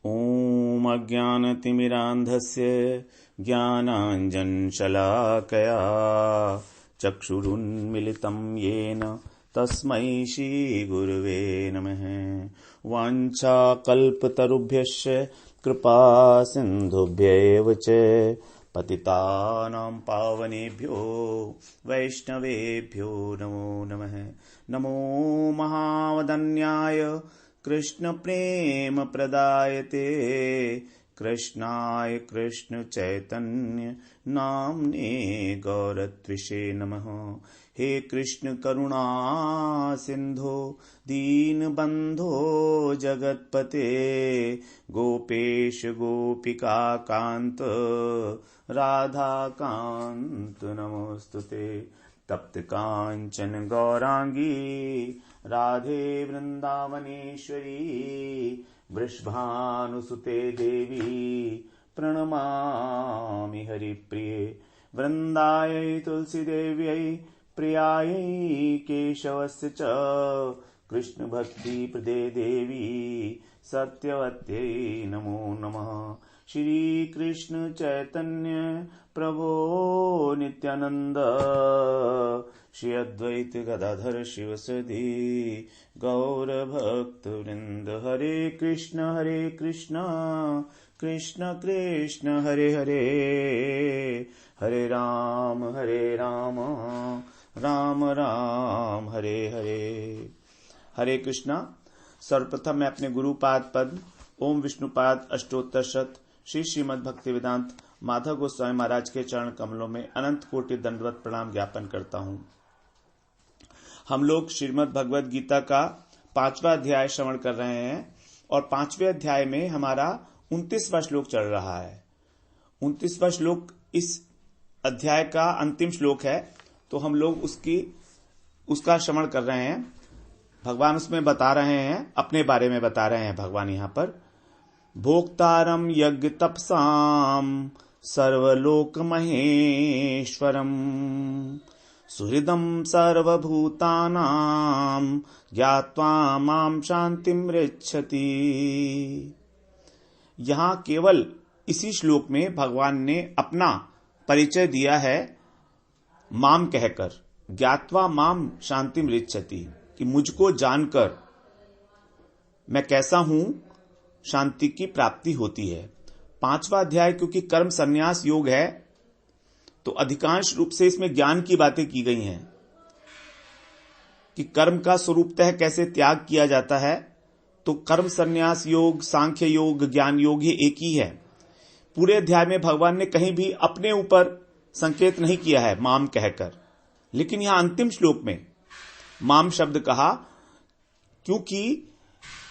ॐ अज्ञानतिमिरान्धस्य ज्ञानाञ्जनशलाकया चक्षुरुन्मिलितं येन तस्मै श्रीगुरुवे नमः। वाञ्छाकल्पतरुभ्यश्च कृपा सिन्धुभ्यैव च पतितानां पावनेभ्यो वैष्णवेभ्यो नमो नमः। नमो महावदन्याय कृष्ण प्रेम प्रदायते कृष्णाय कृष्ण चैतन्य नाम्ने गौरत्विषे नमः। हे कृष्ण करुणा सिंधो दीनबंधो जगत्पते गोपेश गोपिका कांत राधा कांत नमोस्तुते। तप्त कांचन गौरांगी राधे वृंदावनेश्वरी वृषभानुसुते देवी प्रणमामि हरिप्रिये। वृंदायै तुलसीदेव्यै प्रियायै केशवस्य च कृष्णभक्तिप्रदे देवी सत्यवत्यै नमो नमः। श्री कृष्ण चैतन्य प्रभो नित्यानंद श्री अद्वैत गदाधर शिवसदि गौर भक्त वृंद। हरे कृष्ण कृष्ण कृष्ण हरे हरे हरे राम राम राम हरे हरे। हरे कृष्णा। सर्वप्रथम मैं अपने गुरुपाद पद ओम विष्णुपाद अष्टोत्तर शत श्री श्रीमद् भक्ति वेदांत माधव गोस्वामी महाराज के चरण कमलों में अनंत कोटि दंडवत प्रणाम ज्ञापन करता हूं। हम लोग श्रीमद् भगवद गीता का 5वां अध्याय श्रवण कर रहे हैं और 5वें अध्याय में हमारा 29वां श्लोक चल रहा है। 29वां श्लोक इस अध्याय का अंतिम श्लोक है, तो हम लोग उसका श्रवण कर रहे हैं। भगवान उसमें बता रहे हैं, अपने बारे में बता रहे हैं भगवान यहाँ पर। भोक्तारम यज्ञ तपसाम सर्वलोक महेश्वरम सुहृदम सर्वभूतानाम ज्ञात्वा माम शांतिम ऋच्छति। यहां केवल इसी श्लोक में भगवान ने अपना परिचय दिया है माम कहकर, ज्ञात्वा माम शांतिम ऋच्छति, कि मुझको जानकर मैं कैसा हूं शांति की प्राप्ति होती है। 5वां अध्याय क्योंकि कर्म संन्यास योग है, तो अधिकांश रूप से इसमें ज्ञान की बातें की गई हैं कि कर्म का स्वरूपतः कैसे त्याग किया जाता है। तो कर्म संन्यास योग, सांख्य योग, ज्ञान योग ये एक ही है। पूरे अध्याय में भगवान ने कहीं भी अपने ऊपर संकेत नहीं किया है माम कहकर, लेकिन यहां अंतिम श्लोक में माम शब्द कहा क्योंकि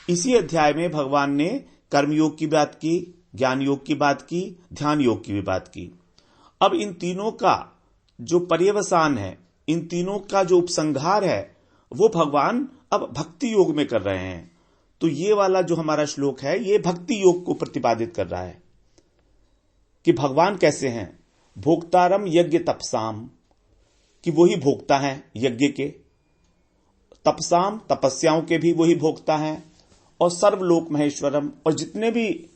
इसी अध्याय में भगवान ने कर्मयोग की बात की, ज्ञान योग की बात की, ध्यान योग की भी बात की। अब इन तीनों का जो पर्यवसान है, इन तीनों का जो उपसंहार है, वो भगवान अब भक्ति योग में कर रहे हैं। तो ये वाला जो हमारा श्लोक है ये भक्ति योग को प्रतिपादित कर रहा है कि भगवान कैसे हैं। भोक्तारम यज्ञ तपसाम, कि वही भोक्ता है यज्ञ के, तपसाम तपस्याओं के भी वही भोक्ता है, और सर्वलोक महेश्वरम, और जितने भी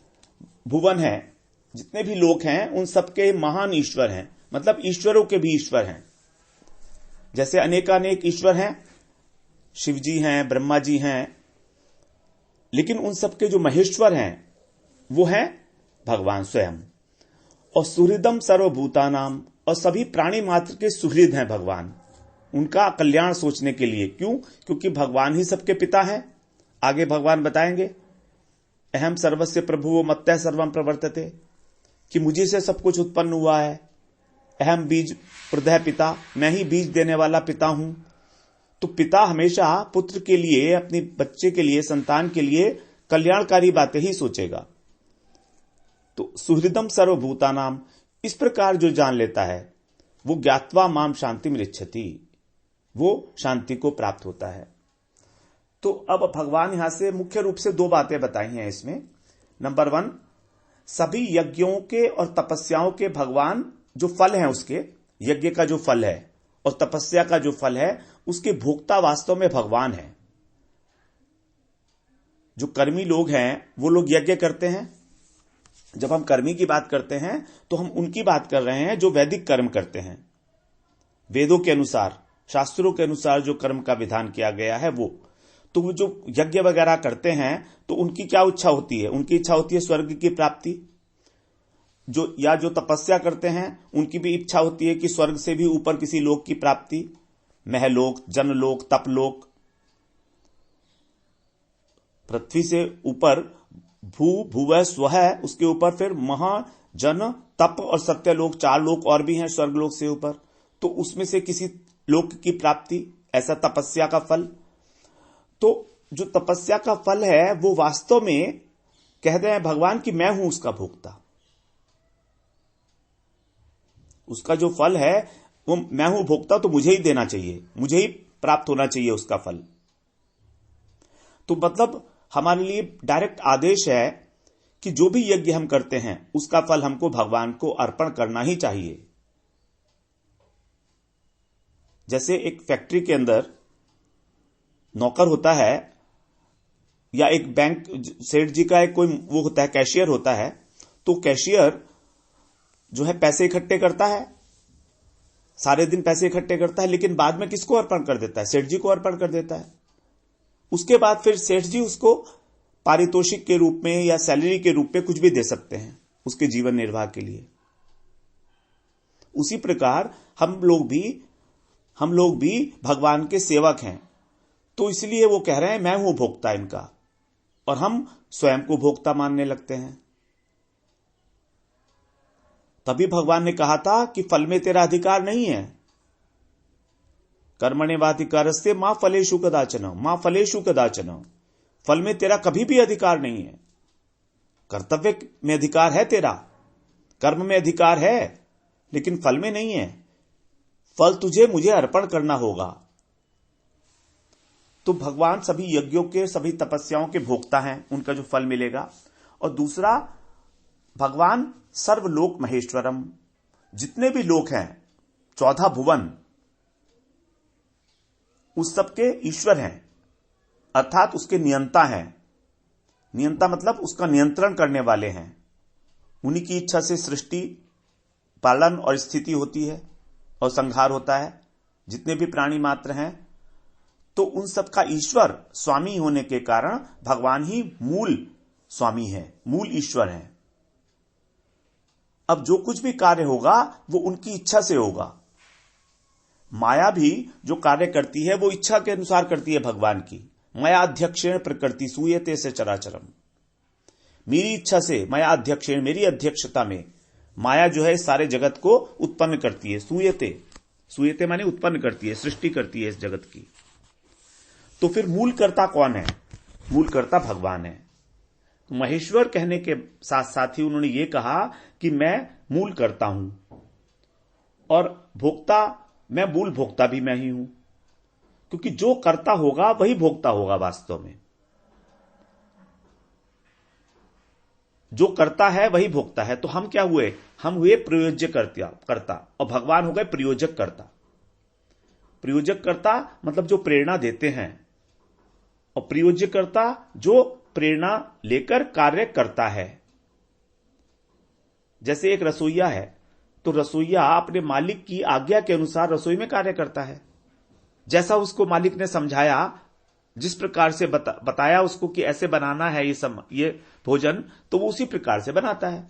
भुवन हैं, जितने भी लोक हैं, उन सबके महान ईश्वर हैं, मतलब ईश्वरों के भी ईश्वर हैं। जैसे अनेकानेक ईश्वर हैं, शिव जी हैं, ब्रह्मा जी हैं, लेकिन उन सबके जो महेश्वर हैं वो हैं भगवान स्वयं। और सुहृदम सर्वभूतानाम, और सभी प्राणी मात्र के सुहृद हैं भगवान, उनका कल्याण सोचने के लिए। क्यों? क्योंकि भगवान ही सबके पिता हैं। आगे भगवान बताएंगे अहम सर्वस्य प्रभुवो मत्तः सर्वम प्रवर्तते, कि मुझे से सब कुछ उत्पन्न हुआ है। अहम बीज प्रदः पिता, मैं ही बीज देने वाला पिता हूं। तो पिता हमेशा पुत्र के लिए, अपने बच्चे के लिए, संतान के लिए कल्याणकारी बातें ही सोचेगा। तो सुहृदम सर्वभूतानाम, इस प्रकार जो जान लेता है वो ज्ञात्वा माम शांतिम ऋच्छति, वो शांति को प्राप्त होता है। तो अब भगवान यहां से मुख्य रूप से 2 बातें बताई हैं इसमें। नंबर 1, सभी यज्ञों के और तपस्याओं के भगवान जो फल हैं, उसके यज्ञ का जो फल है और तपस्या का जो फल है, उसके भोक्ता वास्तव में भगवान है। जो कर्मी लोग हैं वो लोग यज्ञ करते हैं। जब हम कर्मी की बात करते हैं तो हम उनकी बात कर रहे हैं जो वैदिक कर्म करते हैं, वेदों के अनुसार, शास्त्रों के अनुसार जो कर्म का विधान किया गया है वो। तो वो जो यज्ञ वगैरह करते हैं तो उनकी क्या इच्छा होती है? उनकी इच्छा होती है स्वर्ग की प्राप्ति। जो तपस्या करते हैं उनकी भी इच्छा होती है कि स्वर्ग से भी ऊपर किसी लोक की प्राप्ति, महलोक, जनलोक, तपलोक। पृथ्वी से ऊपर भूव स्वह, उसके ऊपर फिर महा, जन, तप और सत्यलोक, 4 लोक और भी हैं स्वर्गलोक से ऊपर। तो उसमें से किसी लोक की प्राप्ति, ऐसा तपस्या का फल। तो जो तपस्या का फल है वो वास्तव में कहते हैं भगवान कि मैं हूं उसका भोक्ता। उसका जो फल है वो मैं हूं भोक्ता, तो मुझे ही देना चाहिए, मुझे ही प्राप्त होना चाहिए उसका फल। तो मतलब हमारे लिए डायरेक्ट आदेश है कि जो भी यज्ञ हम करते हैं उसका फल हमको भगवान को अर्पण करना ही चाहिए। जैसे एक फैक्ट्री के अंदर नौकर होता है या एक बैंक सेठ जी का एक कोई वो होता है, कैशियर होता है। तो कैशियर जो है पैसे इकट्ठे करता है, सारे दिन पैसे इकट्ठे करता है, लेकिन बाद में किसको अर्पण कर देता है? सेठ जी को अर्पण कर देता है। उसके बाद फिर सेठ जी उसको पारितोषिक के रूप में या सैलरी के रूप में कुछ भी दे सकते हैं उसके जीवन निर्वाह के लिए। उसी प्रकार हम लोग भी भगवान के सेवक हैं। तो इसलिए वो कह रहे हैं मैं हूं भोक्ता इनका, और हम स्वयं को भोक्ता मानने लगते हैं। तभी भगवान ने कहा था कि फल में तेरा अधिकार नहीं है। कर्मण्येवाधिकारस्ते मां फलेषु कदाचन, मां फलेषु कदाचन। फल में तेरा कभी भी अधिकार नहीं है। कर्तव्य में अधिकार है तेरा, कर्म में अधिकार है, लेकिन फल में नहीं है। फल तुझे मुझे अर्पण करना होगा। तो भगवान सभी यज्ञों के, सभी तपस्याओं के भोक्ता हैं, उनका जो फल मिलेगा। और दूसरा, भगवान सर्वलोक महेश्वरम, जितने भी लोक हैं, 14 भुवन, उस सबके ईश्वर हैं, अर्थात उसके नियंता हैं। नियंता मतलब उसका नियंत्रण करने वाले हैं। उन्हीं की इच्छा से सृष्टि, पालन और स्थिति होती है और संहार होता है। जितने भी प्राणी मात्र हैं, तो उन सबका ईश्वर स्वामी होने के कारण भगवान ही मूल स्वामी है, मूल ईश्वर है। अब जो कुछ भी कार्य होगा वो उनकी इच्छा से होगा। माया भी जो कार्य करती है वो इच्छा के अनुसार करती है भगवान की। माया अध्यक्षेण प्रकृति सूयते से चराचरम। मेरी इच्छा से, माया अध्यक्षेण, मेरी अध्यक्षता में माया जो है सारे जगत को उत्पन्न करती है। सूयते माने उत्पन्न करती है, सृष्टि करती है इस जगत की। तो फिर मूल कर्ता कौन है? मूल कर्ता भगवान है। तो महेश्वर कहने के साथ साथ ही उन्होंने ये कहा कि मैं मूल कर्ता हूं, और भोक्ता, मैं मूल भोक्ता भी मैं ही हूं। क्योंकि जो कर्ता होगा वही भोक्ता होगा। वास्तव में जो करता है वही भोक्ता है। तो हम क्या हुए? हम हुए प्रयोज्य कर्ता, और भगवान हो गए प्रयोजक कर्ता। प्रयोजक कर्ता मतलब जो प्रेरणा देते हैं, और प्रयोज्य कर्ता जो प्रेरणा लेकर कार्य करता है। जैसे एक रसोइया है, तो रसोइया अपने मालिक की आज्ञा के अनुसार रसोई में कार्य करता है। जैसा उसको मालिक ने समझाया, जिस प्रकार से बताया उसको कि ऐसे बनाना है ये भोजन, तो वो उसी प्रकार से बनाता है।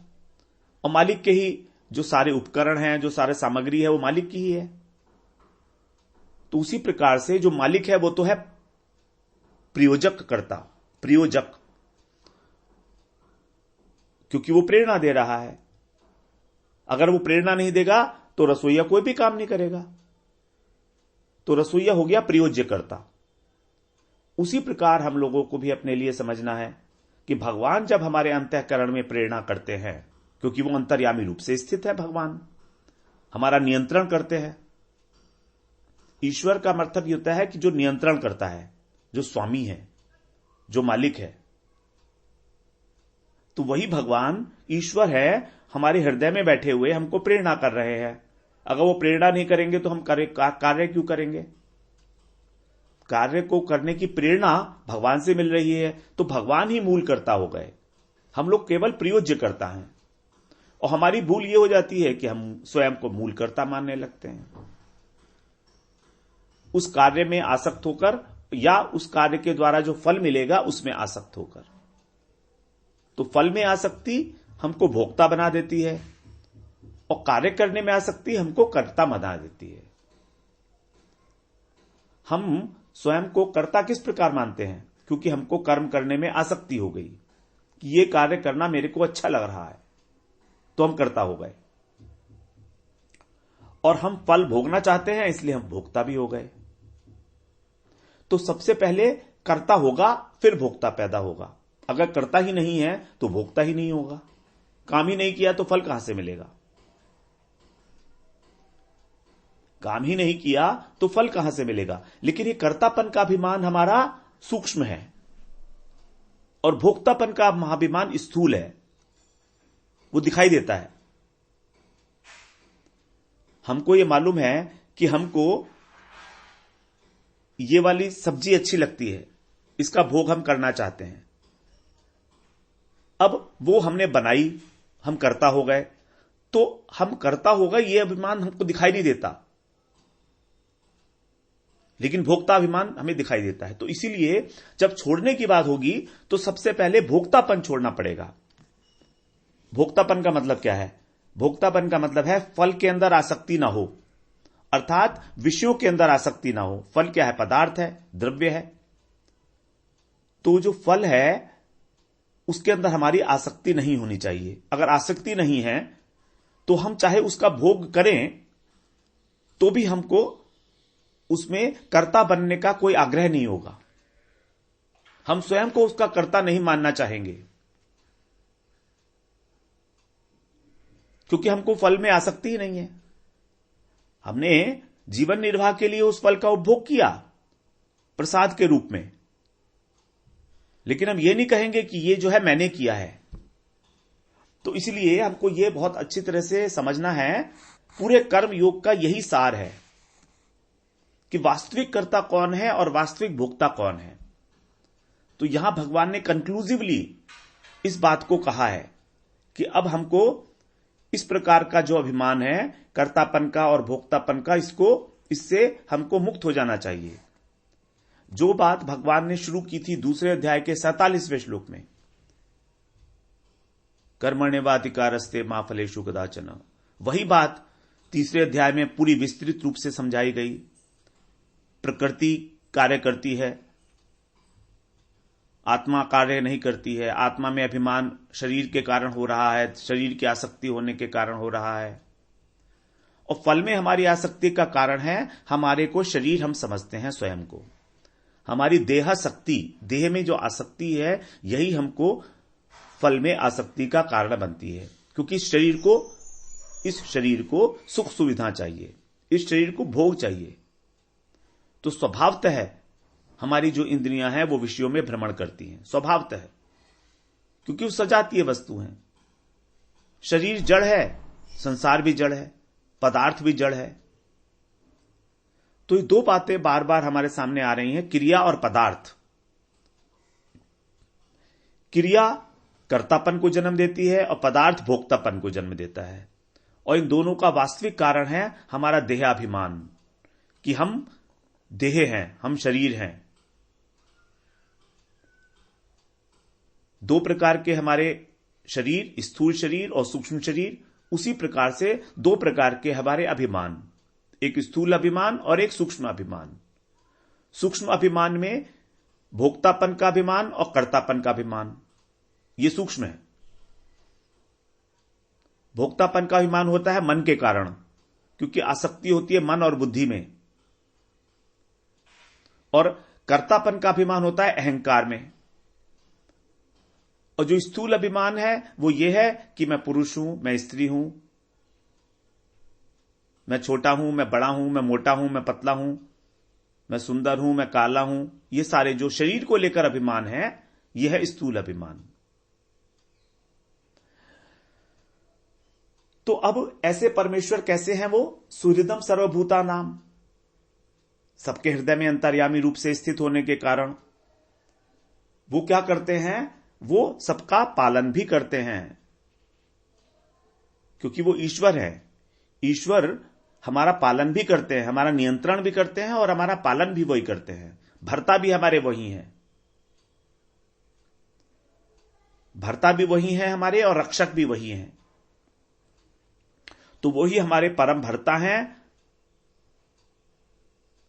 और मालिक के ही जो सारे उपकरण हैं, जो सारे सामग्री है, वो मालिक की ही है। तो उसी प्रकार से जो मालिक है वो तो है प्रयोजक कर्ता, प्रयोजक, क्योंकि वो प्रेरणा दे रहा है। अगर वो प्रेरणा नहीं देगा तो रसोइया कोई भी काम नहीं करेगा। तो रसोइया हो गया प्रयोज्य कर्ता। उसी प्रकार हम लोगों को भी अपने लिए समझना है कि भगवान जब हमारे अंतःकरण में प्रेरणा करते हैं, क्योंकि वो अंतर्यामी रूप से स्थित है, भगवान हमारा नियंत्रण करते हैं। ईश्वर का मतलब यह होता है कि जो नियंत्रण करता है, जो स्वामी है, जो मालिक है। तो वही भगवान ईश्वर है, हमारे हृदय में बैठे हुए हमको प्रेरणा कर रहे हैं। अगर वो प्रेरणा नहीं करेंगे तो हम कार्य क्यों करेंगे? कार्य को करने की प्रेरणा भगवान से मिल रही है, तो भगवान ही मूल कर्ता हो गए। हम लोग केवल प्रयोज्य करता हैं, और हमारी भूल ये हो जाती है कि हम स्वयं को मूल कर्ता मानने लगते हैं, उस कार्य में आसक्त होकर या उस कार्य के द्वारा जो फल मिलेगा उसमें आसक्त होकर। तो फल में आसक्ति हमको भोक्ता बना देती है, और कार्य करने में आसक्ति हमको कर्ता बना देती है। हम स्वयं को कर्ता किस प्रकार मानते हैं? क्योंकि हमको कर्म करने में आसक्ति हो गई कि ये कार्य करना मेरे को अच्छा लग रहा है, तो हम कर्ता हो गए। और हम फल भोगना चाहते हैं, इसलिए हम भोक्ता भी हो गए। तो सबसे पहले कर्ता होगा, फिर भोक्ता पैदा होगा। अगर कर्ता ही नहीं है तो भोक्ता ही नहीं होगा। काम ही नहीं किया तो फल कहां से मिलेगा? काम ही नहीं किया तो फल कहां से मिलेगा? लेकिन ये कर्तापन का अभिमान हमारा सूक्ष्म है, और भोक्तापन का महाभिमान स्थूल है, वो दिखाई देता है। हमको ये मालूम है कि हमको ये वाली सब्जी अच्छी लगती है, इसका भोग हम करना चाहते हैं। अब वो हमने बनाई, हम कर्ता हो गए, तो हम कर्ता हो गए, ये अभिमान हमको दिखाई नहीं देता, लेकिन भोक्ता अभिमान हमें दिखाई देता है। तो इसीलिए जब छोड़ने की बात होगी तो सबसे पहले भोक्तापन छोड़ना पड़ेगा। भोक्तापन का मतलब क्या है? भोक्तापन का मतलब है फल के अंदर आसक्ति ना हो, अर्थात विषयों के अंदर आसक्ति ना हो। फल क्या है? पदार्थ है, द्रव्य है। तो जो फल है उसके अंदर हमारी आसक्ति नहीं होनी चाहिए। अगर आसक्ति नहीं है तो हम चाहे उसका भोग करें तो भी हमको उसमें कर्ता बनने का कोई आग्रह नहीं होगा। हम स्वयं को उसका कर्ता नहीं मानना चाहेंगे, क्योंकि हमको फल में आसक्ति ही नहीं है। हमने जीवन निर्वाह के लिए उस फल का उपभोग किया प्रसाद के रूप में, लेकिन हम ये नहीं कहेंगे कि ये जो है मैंने किया है। तो इसलिए हमको ये बहुत अच्छी तरह से समझना है, पूरे कर्म योग का यही सार है कि वास्तविक कर्ता कौन है और वास्तविक भोक्ता कौन है। तो यहां भगवान ने कंक्लूसिवली इस बात को कहा है कि अब हमको इस प्रकार का जो अभिमान है कर्तापन का और भोक्तापन का, इससे हमको मुक्त हो जाना चाहिए। जो बात भगवान ने शुरू की थी दूसरे अध्याय के 47वें श्लोक में, कर्मण्येवाधिकारस्ते मा फलेषु कदाचन, वही बात तीसरे अध्याय में पूरी विस्तृत रूप से समझाई गई। प्रकृति कार्य करती है, आत्मा कार्य नहीं करती है। आत्मा में अभिमान शरीर के कारण हो रहा है, शरीर की आसक्ति होने के कारण हो रहा है, और फल में हमारी आसक्ति का कारण है हमारे को शरीर हम समझते हैं स्वयं को। हमारी देह शक्ति, देह में जो आसक्ति है, यही हमको फल में आसक्ति का कारण बनती है। क्योंकि इस शरीर को सुख सुविधा चाहिए, इस शरीर को भोग चाहिए। तो स्वभावतः है हमारी जो इंद्रियां हैं वो विषयों में भ्रमण करती हैं, स्वभावतः है, क्योंकि वो सजातीय वस्तु हैं। शरीर जड़ है, संसार भी जड़ है, पदार्थ भी जड़ है। तो ये दो बातें बार बार हमारे सामने आ रही हैं, क्रिया और पदार्थ। क्रिया कर्तापन को जन्म देती है और पदार्थ भोक्तापन को जन्म देता है, और इन दोनों का वास्तविक कारण है हमारा देहाभिमान, कि हम देह हैं, हम शरीर हैं। दो प्रकार के हमारे शरीर, स्थूल शरीर और सूक्ष्म शरीर। उसी प्रकार से दो प्रकार के हमारे अभिमान, एक स्थूल अभिमान और एक सूक्ष्म अभिमान। सूक्ष्म अभिमान में भोक्तापन का अभिमान और कर्तापन का अभिमान, ये सूक्ष्म है। भोक्तापन का अभिमान होता है मन के कारण, क्योंकि आसक्ति होती है मन और बुद्धि में, और कर्तापन का अभिमान होता है अहंकार में। और जो स्थूल अभिमान है वो ये है कि मैं पुरुष हूं, मैं स्त्री हूं, मैं छोटा हूं, मैं बड़ा हूं, मैं मोटा हूं, मैं पतला हूं, मैं सुंदर हूं, मैं काला हूं। ये सारे जो शरीर को लेकर अभिमान है, यह है स्थूल अभिमान। तो अब ऐसे परमेश्वर कैसे हैं? वो सुहृदम सर्वभूता नाम, सबके हृदय में अंतर्यामी रूप से स्थित होने के कारण वो क्या करते हैं, वो सबका पालन भी करते हैं, क्योंकि वो ईश्वर है। ईश्वर हमारा पालन भी करते हैं, हमारा नियंत्रण भी करते हैं और हमारा पालन भी वही करते हैं। भर्ता भी हमारे वही हैं, भर्ता भी वही हैं हमारे, और रक्षक भी वही हैं। तो वही हमारे परम भर्ता हैं,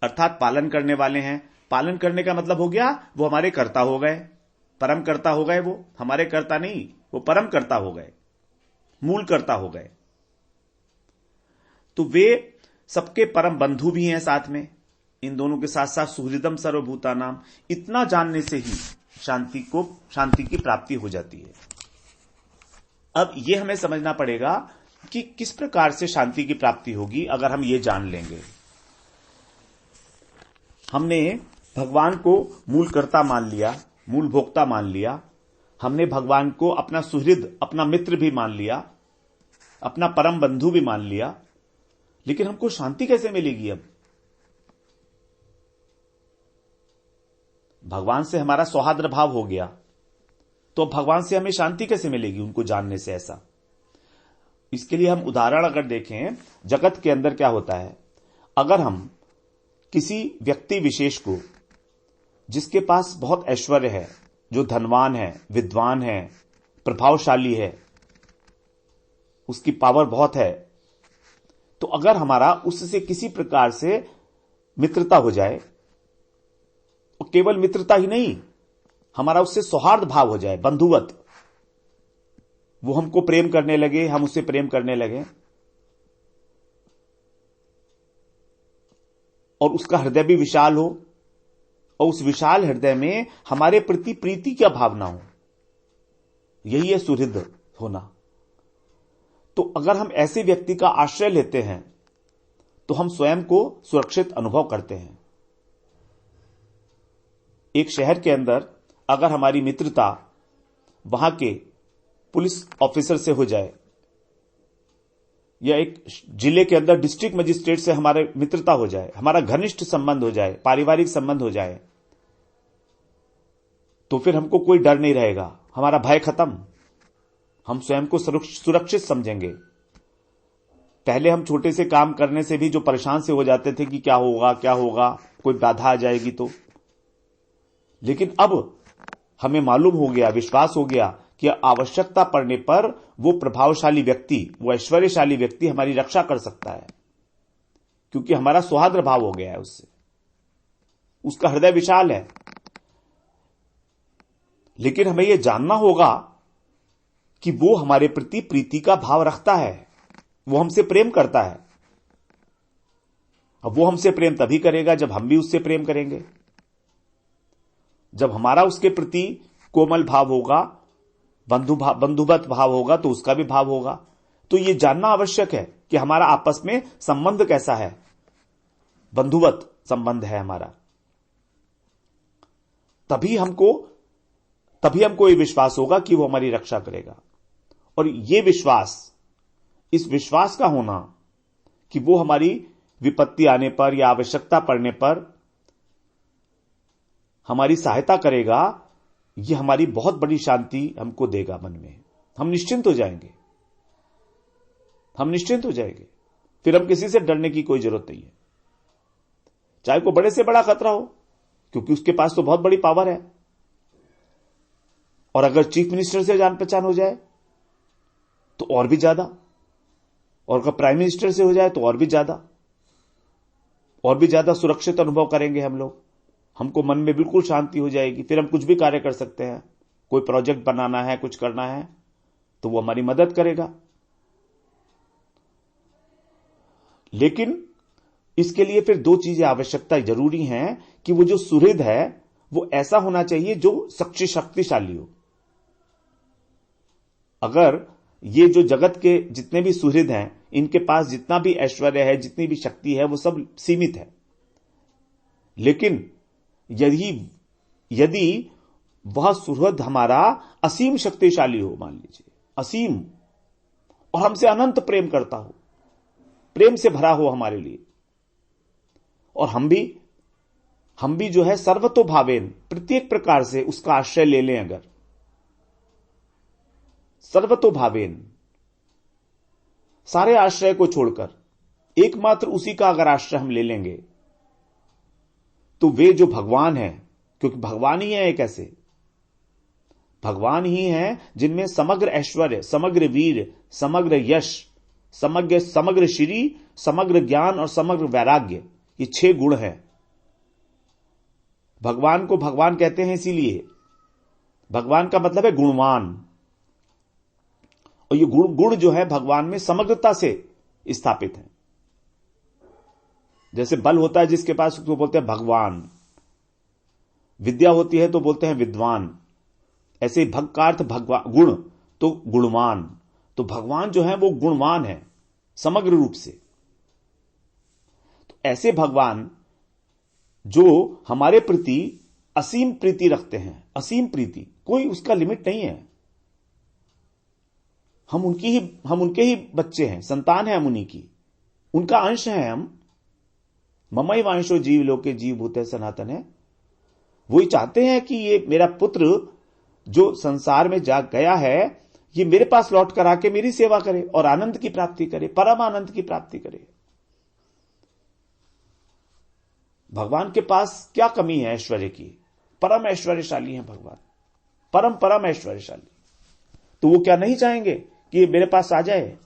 अर्थात पालन करने वाले हैं। पालन करने का मतलब हो गया वो हमारे कर्ता हो गए, परम कर्ता हो गए। वो हमारे कर्ता नहीं, वो परम कर्ता हो गए, मूल कर्ता हो गए। तो वे सबके परम बंधु भी हैं साथ में। इन दोनों के साथ साथ सुहृदम सर्वभूतानाम, इतना जानने से ही शांति की प्राप्ति हो जाती है। अब यह हमें समझना पड़ेगा कि किस प्रकार से शांति की प्राप्ति होगी। अगर हम ये जान लेंगे, हमने भगवान को मूल कर्ता मान लिया, मूल भोक्ता मान लिया, हमने भगवान को अपना सुहृद, अपना मित्र भी मान लिया, अपना परम बंधु भी मान लिया, लेकिन हमको शांति कैसे मिलेगी? अब भगवान से हमारा सौहार्द भाव हो गया, तो भगवान से हमें शांति कैसे मिलेगी उनको जानने से? ऐसा, इसके लिए हम उदाहरण अगर देखें, जगत के अंदर क्या होता है, अगर हम किसी व्यक्ति विशेष को, जिसके पास बहुत ऐश्वर्य है, जो धनवान है, विद्वान है, प्रभावशाली है, उसकी पावर बहुत है, तो अगर हमारा उससे किसी प्रकार से मित्रता हो जाए, और केवल मित्रता ही नहीं, हमारा उससे सौहार्द भाव हो जाए, बंधुवत, वो हमको प्रेम करने लगे, हम उससे प्रेम करने लगे, और उसका हृदय भी विशाल हो, और उस विशाल हृदय में हमारे प्रति प्रीति की भावना हो, यही है सुहृद होना। तो अगर हम ऐसे व्यक्ति का आश्रय लेते हैं तो हम स्वयं को सुरक्षित अनुभव करते हैं। एक शहर के अंदर अगर हमारी मित्रता वहां के पुलिस ऑफिसर से हो जाए, या एक जिले के अंदर डिस्ट्रिक्ट मजिस्ट्रेट से हमारे मित्रता हो जाए, हमारा घनिष्ठ संबंध हो जाए, पारिवारिक संबंध हो जाए, तो फिर हमको कोई डर नहीं रहेगा, हमारा भय खत्म, हम स्वयं को सुरक्षित समझेंगे। पहले हम छोटे से काम करने से भी जो परेशान से हो जाते थे कि क्या होगा, कोई बाधा आ जाएगी तो, लेकिन अब हमें मालूम हो गया, विश्वास हो गया कि आवश्यकता पड़ने पर वो प्रभावशाली व्यक्ति, वो ऐश्वर्यशाली व्यक्ति हमारी रक्षा कर सकता है, क्योंकि हमारा सौहार्द भाव हो गया है उससे, उसका हृदय विशाल है। लेकिन हमें यह जानना होगा कि वो हमारे प्रति प्रीति का भाव रखता है, वो हमसे प्रेम करता है। अब वो हमसे प्रेम तभी करेगा जब हम भी उससे प्रेम करेंगे, जब हमारा उसके प्रति कोमल भाव होगा, बंधुवत भाव होगा, तो उसका भी भाव होगा। तो ये जानना आवश्यक है कि हमारा आपस में संबंध कैसा है, बंधुवत संबंध है हमारा, तभी हमको ये विश्वास होगा कि वो हमारी रक्षा करेगा। और ये विश्वास, इस विश्वास का होना कि वो हमारी विपत्ति आने पर या आवश्यकता पड़ने पर हमारी सहायता करेगा, ये हमारी बहुत बड़ी शांति हमको देगा मन में। हम निश्चिंत हो जाएंगे, फिर हम किसी से डरने की कोई जरूरत नहीं है, चाहे को बड़े से बड़ा खतरा हो, क्योंकि उसके पास तो बहुत बड़ी पावर है। और अगर चीफ मिनिस्टर से जान पहचान हो जाए तो और भी ज्यादा, और अगर प्राइम मिनिस्टर से हो जाए तो और भी ज्यादा सुरक्षित अनुभव करेंगे हम लोग। हमको मन में बिल्कुल शांति हो जाएगी, फिर हम कुछ भी कार्य कर सकते हैं। कोई प्रोजेक्ट बनाना है, कुछ करना है, तो वो हमारी मदद करेगा। लेकिन इसके लिए फिर दो चीजें आवश्यकता जरूरी हैं कि वो जो सुहृद है वो ऐसा होना चाहिए जो शक्तिशाली हो। अगर ये जो जगत के जितने भी सुहृद हैं, इनके पास जितना भी ऐश्वर्य है, जितनी भी शक्ति है, वो सब सीमित है। लेकिन यदि वह सुहृद हमारा असीम शक्तिशाली हो, मान लीजिए असीम, और हमसे अनंत प्रेम करता हो, प्रेम से भरा हो हमारे लिए, और हम भी हम भी जो है सर्वतोभावेन प्रत्येक प्रकार से उसका आश्रय ले लें, अगर सर्वतोभावेन सारे आश्रय को छोड़कर एकमात्र उसी का अगर आश्रय हम ले लेंगे, तो वे जो भगवान है, क्योंकि भगवान ही है एक ऐसे, भगवान ही है जिनमें समग्र ऐश्वर्य, समग्र वीर, समग्र यश, समग्र श्री, समग्र ज्ञान और समग्र वैराग्य, ये 6 गुण हैं। भगवान को भगवान कहते हैं इसीलिए, भगवान का मतलब है गुणवान, और ये गुण जो है भगवान में समग्रता से स्थापित है। जैसे बल होता है जिसके पास, उसको बोलते हैं भगवान, विद्या होती है तो बोलते हैं विद्वान, ऐसे भग का अर्थ भगवान, गुण तो गुणवान, तो भगवान जो है वो गुणवान है समग्र रूप से। तो ऐसे भगवान जो हमारे प्रति असीम प्रीति रखते हैं, असीम प्रीति, कोई उसका लिमिट नहीं है। हम उनके ही बच्चे हैं, संतान है हम उन्हीं की, उनका अंश है हम। ममई वांशो जीव लोके जीव भूते सनातन है। वही चाहते हैं कि ये मेरा पुत्र जो संसार में जा गया है, ये मेरे पास लौट कर आके मेरी सेवा करे और आनंद की प्राप्ति करे, परम आनंद की प्राप्ति करे। भगवान के पास क्या कमी है ऐश्वर्य की? परम ऐश्वर्यशाली है भगवान, परम ऐश्वर्यशाली। तो वो क्या नहीं चाहेंगे कि ये मेरे पास आ जाए?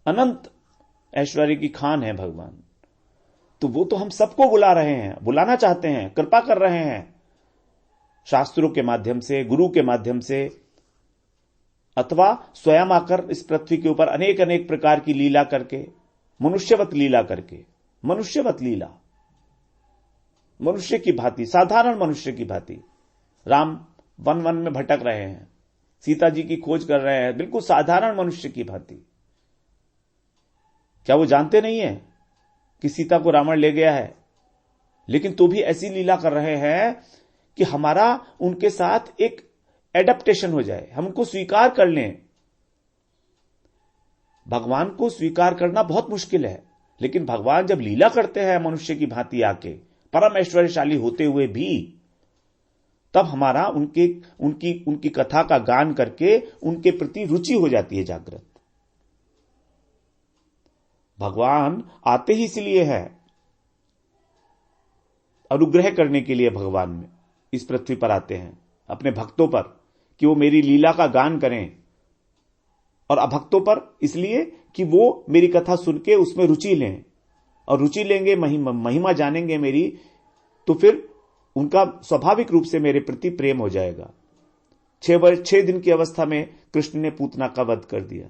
अनंत ऐश्वर्य की खान है भगवान। तो वो तो हम सबको बुला रहे हैं, बुलाना चाहते हैं, कृपा कर रहे हैं, शास्त्रों के माध्यम से, गुरु के माध्यम से, अथवा स्वयं आकर इस पृथ्वी के ऊपर अनेक अनेक प्रकार की लीला करके, मनुष्यवत लीला करके, मनुष्यवत लीला, मनुष्य की भांति, साधारण मनुष्य की भांति। राम वन वन में भटक रहे हैं, सीता जी की खोज कर रहे हैं, बिल्कुल साधारण मनुष्य की भांति। क्या वो जानते नहीं है कि सीता को रावण ले गया है? लेकिन तो भी ऐसी लीला कर रहे हैं कि हमारा उनके साथ एक एडेप्टेशन हो जाए, हम उनको स्वीकार कर लें। भगवान को स्वीकार करना बहुत मुश्किल है, लेकिन भगवान जब लीला करते हैं मनुष्य की भांति आके, परम ऐश्वर्यशाली होते हुए भी, तब हमारा उनकी कथा का गान करके उनके प्रति रुचि हो जाती है जागृत। भगवान आते ही इसलिए है, अनुग्रह करने के लिए भगवान में इस पृथ्वी पर आते हैं अपने भक्तों पर, कि वो मेरी लीला का गान करें, और अभक्तों पर इसलिए कि वो मेरी कथा सुन के उसमें रुचि लें, और रुचि लेंगे, महिमा जानेंगे मेरी, तो फिर उनका स्वाभाविक रूप से मेरे प्रति प्रेम हो जाएगा। 6 दिन की अवस्था में कृष्ण ने पूतना का वध कर दिया।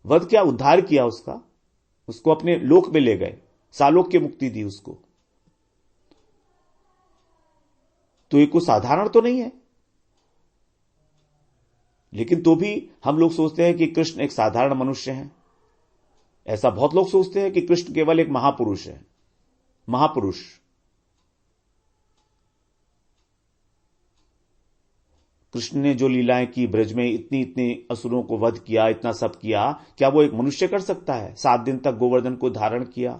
वध क्या, उद्धार किया उसको अपने लोक में ले गए, सालोक की मुक्ति दी उसको। तो ये कोई साधारण तो नहीं है, लेकिन तो भी हम लोग सोचते हैं कि कृष्ण एक साधारण मनुष्य है। ऐसा बहुत लोग सोचते हैं कि कृष्ण केवल एक महापुरुष है, महापुरुष। कृष्ण ने जो लीलाएं की ब्रज में, इतने असुरों को वध किया, इतना सब किया, क्या वो एक मनुष्य कर सकता है? 7 दिन तक गोवर्धन को धारण किया,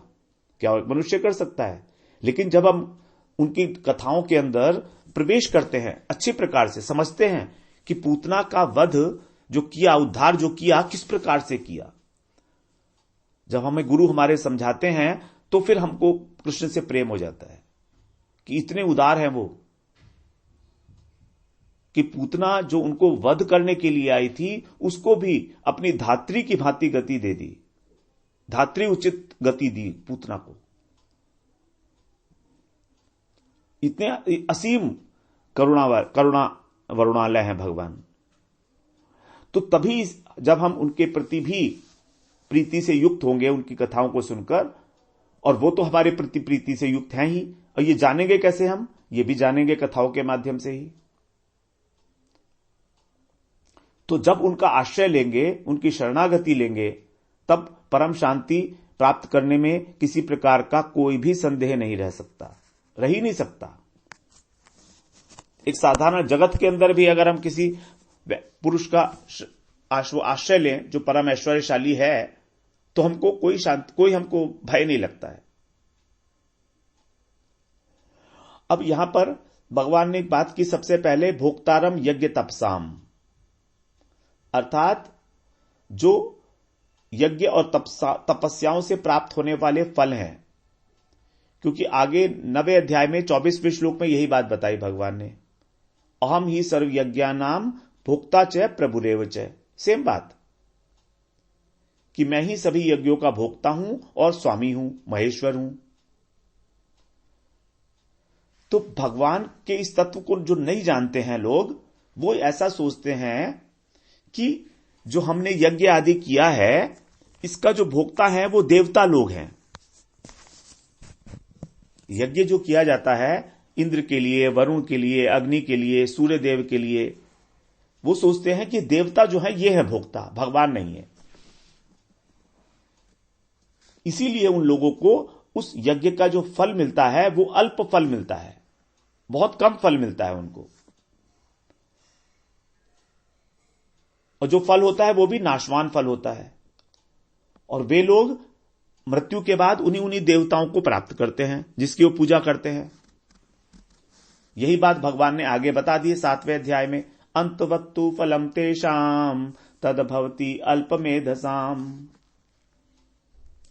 क्या वो एक मनुष्य कर सकता है? लेकिन जब हम उनकी कथाओं के अंदर प्रवेश करते हैं, अच्छी प्रकार से समझते हैं कि पूतना का वध जो किया, उद्धार जो किया, किस प्रकार से किया, जब हमें गुरु हमारे समझाते हैं, तो फिर हमको कृष्ण से प्रेम हो जाता है कि इतने उदार हैं वो, कि पूतना जो उनको वध करने के लिए आई थी, उसको भी अपनी धात्री की भांति गति दे दी, धात्री उचित गति दी पूतना को। इतने असीम करुणा वरुणालय है भगवान। तो तभी जब हम उनके प्रति भी प्रीति से युक्त होंगे उनकी कथाओं को सुनकर, और वो तो हमारे प्रति प्रीति से युक्त हैं ही, और ये जानेंगे कैसे हम? ये भी जानेंगे कथाओं के माध्यम से ही। तो जब उनका आश्रय लेंगे, उनकी शरणागति लेंगे, तब परम शांति प्राप्त करने में किसी प्रकार का कोई भी संदेह नहीं रह सकता, रह ही नहीं सकता। एक साधारण जगत के अंदर भी अगर हम किसी पुरुष का आश्रय लें जो परम ऐश्वर्यशाली है, तो हमको कोई हमको भय नहीं लगता है। अब यहां पर भगवान ने एक बात की, सबसे पहले भोक्तारम यज्ञ तपसाम, अर्थात जो यज्ञ और तपस्याओं से प्राप्त होने वाले फल हैं, क्योंकि आगे 9वें अध्याय में 24वें श्लोक में यही बात बताई भगवान ने, अहम ही सर्व यज्ञानाम भोक्ता च प्रभुरेव च, सेम बात कि मैं ही सभी यज्ञों का भोक्ता हूं और स्वामी हूं, महेश्वर हूं। तो भगवान के इस तत्व को जो नहीं जानते हैं लोग, वो ऐसा सोचते हैं कि जो हमने यज्ञ आदि किया है, इसका जो भोक्ता है वो देवता लोग हैं। यज्ञ जो किया जाता है इंद्र के लिए, वरुण के लिए, अग्नि के लिए, सूर्य देव के लिए, वो सोचते हैं कि देवता जो है ये है भोक्ता, भगवान नहीं है। इसीलिए उन लोगों को उस यज्ञ का जो फल मिलता है वो अल्प फल मिलता है, बहुत कम फल मिलता है उनको, और जो फल होता है वो भी नाशवान फल होता है। और वे लोग मृत्यु के बाद उन्हीं देवताओं को प्राप्त करते हैं जिसकी वो पूजा करते हैं। यही बात भगवान ने आगे बता दी 7वें अध्याय में, अंतवत्तु फलम तेषाम तदभवति अल्पमेधसाम,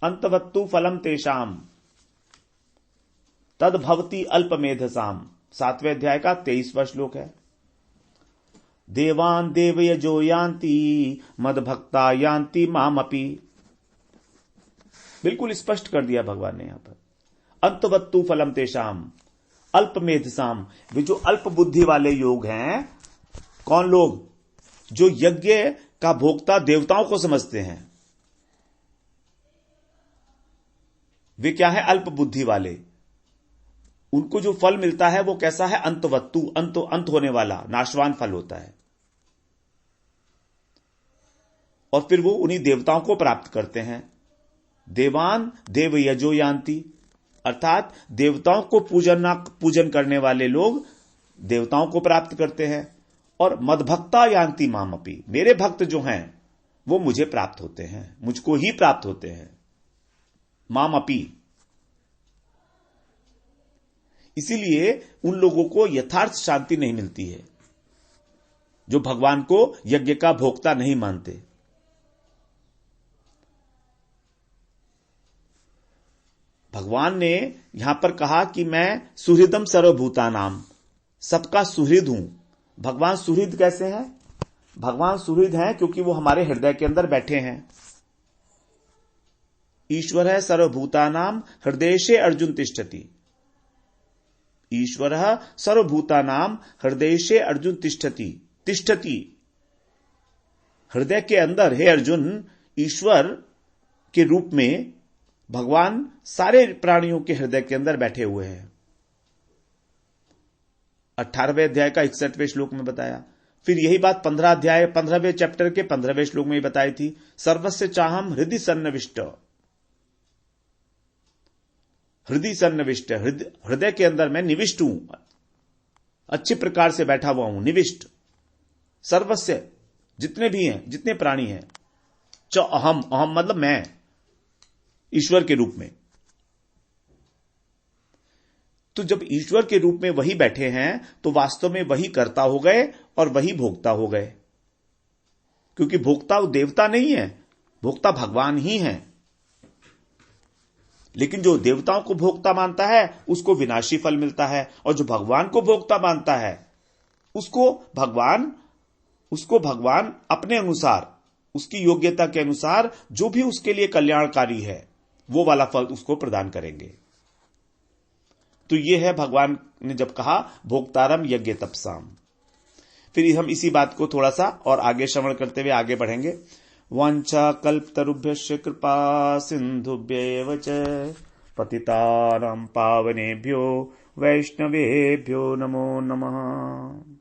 अंतवत्तु फलम तेषाम तदभवति अल्पमेधसाम, 7वें अध्याय का 23वां श्लोक है। देवान देवयजो यान्ति मदभक्ता यान्ति मामपि, बिल्कुल स्पष्ट कर दिया भगवान ने यहां पर, अंतवत्तु फलम तेषाम अल्पमेधसाम, वे जो अल्प बुद्धि वाले योग हैं, कौन लोग, जो यज्ञ का भोक्ता देवताओं को समझते हैं, वे क्या है, अल्प बुद्धि वाले। उनको जो फल मिलता है वो कैसा है, अंतवत्तु, अंत होने वाला नाशवान फल होता है, और फिर वो उन्हीं देवताओं को प्राप्त करते हैं। देवान देव यजो यान्ति, अर्थात देवताओं को पूजन करने वाले लोग देवताओं को प्राप्त करते हैं, और मदभक्ता यान्ति मामपि, मेरे भक्त जो हैं वो मुझे प्राप्त होते हैं, मुझको ही प्राप्त होते हैं, मामपि। इसीलिए उन लोगों को यथार्थ शांति नहीं मिलती है जो भगवान को यज्ञ का भोक्ता नहीं मानते। भगवान ने यहां पर कहा कि मैं सुहृदम सर्वभूतानाम, सबका सुहृद हूं। भगवान सुहृद कैसे हैं? भगवान सुहृद हैं क्योंकि वो हमारे हृदय के अंदर बैठे हैं। ईश्वर है सर्वभूतानाम हृदयेशे अर्जुन तिष्ठति, ईश्वर सर्वभूतानाम हृदयेशे अर्जुन तिष्ठति, तिष्ठति हृदय के अंदर, हे अर्जुन, ईश्वर के रूप में भगवान सारे प्राणियों के हृदय के अंदर बैठे हुए हैं। 18वें अध्याय का 61वें श्लोक में बताया। फिर यही बात 15वें चैप्टर के 15वें श्लोक में ही बताई थी, सर्वस्य चाहम हृदय सन्निविष्ट, हृदय सन्निविष्ट, हृदय के अंदर मैं निविष्ट हूं, अच्छे प्रकार से बैठा हुआ हूं, निविष्ट। सर्वस्य, जितने भी हैं, जितने प्राणी हैं, च अहम, अहम मतलब मैं, ईश्वर के रूप में। तो जब ईश्वर के रूप में वही बैठे हैं तो वास्तव में वही कर्ता हो गए और वही भोक्ता हो गए, क्योंकि भोक्ता वो देवता नहीं है, भोक्ता भगवान ही है। लेकिन जो देवताओं को भोक्ता मानता है उसको विनाशी फल मिलता है, और जो भगवान को भोक्ता मानता है उसको भगवान अपने अनुसार, उसकी योग्यता के अनुसार जो भी उसके लिए कल्याणकारी है वो वाला फल उसको प्रदान करेंगे। तो ये है भगवान ने जब कहा भोक्तारम यज्ञ तपसाम। फिर हम इसी बात को थोड़ा सा और आगे श्रवण करते हुए आगे बढ़ेंगे। वांछा कल्पतरुभ्यश्च कृपा सिंधुभ्यैव च पतितानां पावनेभ्यो वैष्णवेभ्यो नमो नमः।